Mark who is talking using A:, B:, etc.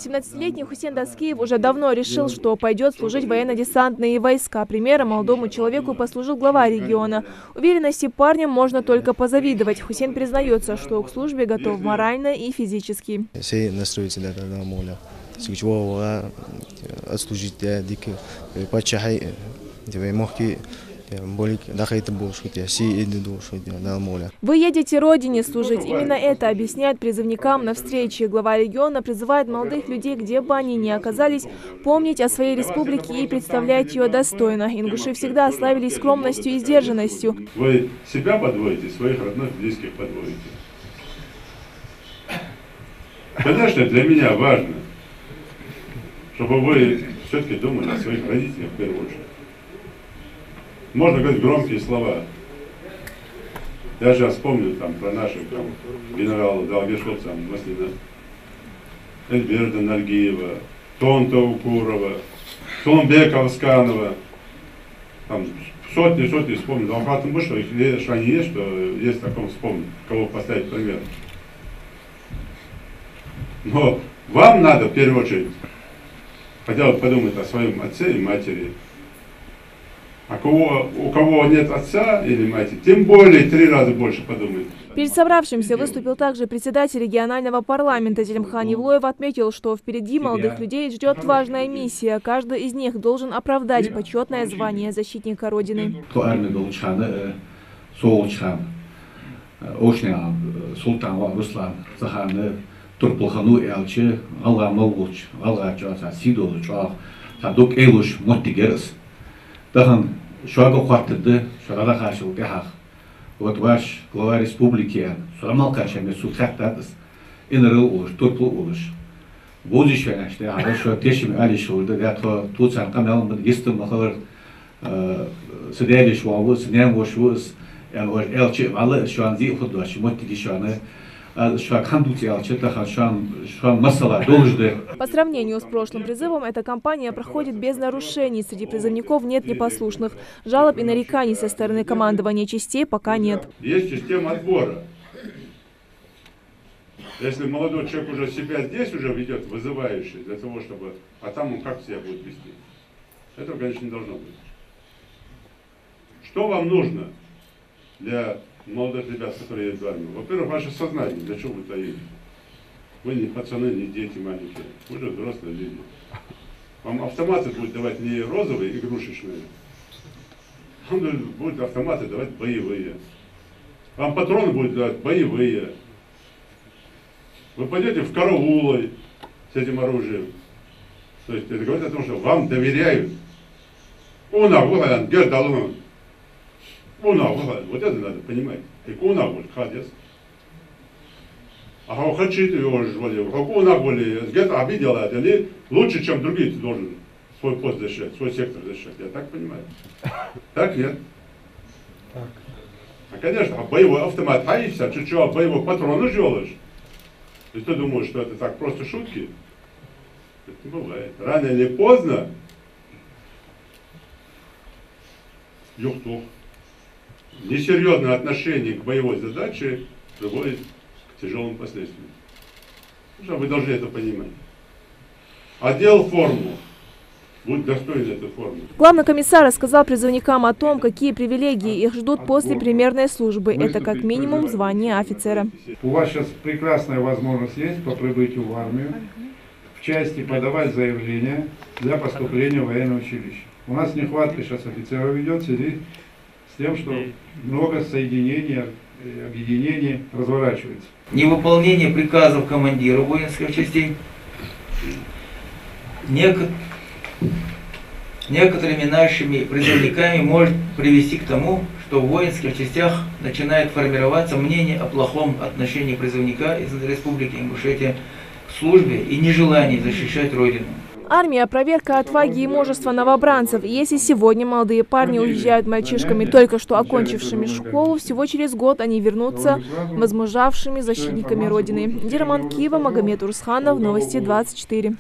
A: 17-летний Хусен Даскиев уже давно решил, что пойдет служить в военно-десантные войска. Примером молодому человеку послужил глава региона. Уверенности парня можно только позавидовать. Хусен признается, что к службе готов морально и физически. Вы едете родине служить. Именно это объясняет призывникам на встрече. Глава региона призывает молодых людей, где бы они ни оказались, помнить о своей республике и представлять ее достойно. Ингуши всегда славились скромностью и сдержанностью.
B: Вы себя подводите, своих родных, близких подводите. Конечно, для меня важно, чтобы вы все-таки думали о своих родителях в первую очередь. Можно говорить громкие слова. Я же вспомню там про наших генералов Далгешовца, Маслина, Эльберда Нальгиева, Тонта Укурова, Тонбека Асканова. Там сотни вспомнил. А потом что их что они есть, что есть таком вспомнить, кого поставить пример. Но вам надо в первую очередь хотя бы подумать о своем отце и матери. А у кого нет отца или матери, тем более 3 раза больше подумает.
A: Перед собравшимся выступил также председатель регионального парламента Зелимхан Евлоев. Отметил, что впереди молодых людей ждет важная миссия. Каждый из них должен оправдать почетное звание защитника Родины.
C: Шуага хватырды, шуага хашыл кахах. Вот ваш глава республики, сурамал кашами сухтатадыс, инрыл улыш, турпл улыш. Будущее нашли, а что тешим али шулды, я то тут сам камел мы гистом махар сидели шуавус, нем вошвус, я ваш элчи, але шуан зи худош, мотики шуаны.
A: По сравнению с прошлым призывом, эта кампания проходит без нарушений. Среди призывников нет непослушных. Жалоб и нареканий со стороны командования частей пока нет.
B: Есть система отбора. Если молодой человек уже себя здесь уже ведет вызывающий для того, чтобы... А там он как себя будет вести? Этого, конечно, не должно быть. Что вам нужно для молодых ребят, которые едут в армию? Во-первых, ваше сознание, для чего вы туда едете? Вы не пацаны, не дети маленькие, вы же взрослые люди. Вам автоматы будут давать не розовые, игрушечные, вам будут автоматы давать боевые. Вам патроны будут давать боевые. Вы пойдете в караулы с этим оружием. То есть это говорит о том, что вам доверяют. Вот это надо понимать. И куна будет ходец. А how хочет его жвали, куна более, где-то обидела, или лучше, чем другие, ты должен свой пост защищать, свой сектор защищать. Я так понимаю. Так нет. А конечно, боевой автомат, а и вся, чуть-чуть боевой патрон желаешь. И ты думаешь, что это так просто шутки? Это не бывает. Рано или поздно юхтух. Несерьезное отношение к боевой задаче приводит к тяжелым последствиям. Вы должны это понимать. Одел форму. Будь достоин этой формы.
A: Главный комиссар рассказал призывникам о том, какие привилегии их ждут после примерной службы. Это как минимум звание офицера.
D: У вас сейчас прекрасная возможность есть по прибытию в армию в части подавать заявление для поступления в военное училище. У нас нехватка сейчас офицеров идет, сидит с тем, что много соединений, объединений разворачивается.
E: Невыполнение приказов командира воинских частей некоторыми нашими призывниками может привести к тому, что в воинских частях начинает формироваться мнение о плохом отношении призывника из Республики Ингушетия к службе и нежелании защищать Родину.
A: Армия – проверка отваги и мужества новобранцев. И если сегодня молодые парни уезжают мальчишками, только что окончившими школу, всего через год они вернутся возмужавшими защитниками Родины. Дира Манкиева, Магомед Урсханов, Новости 24.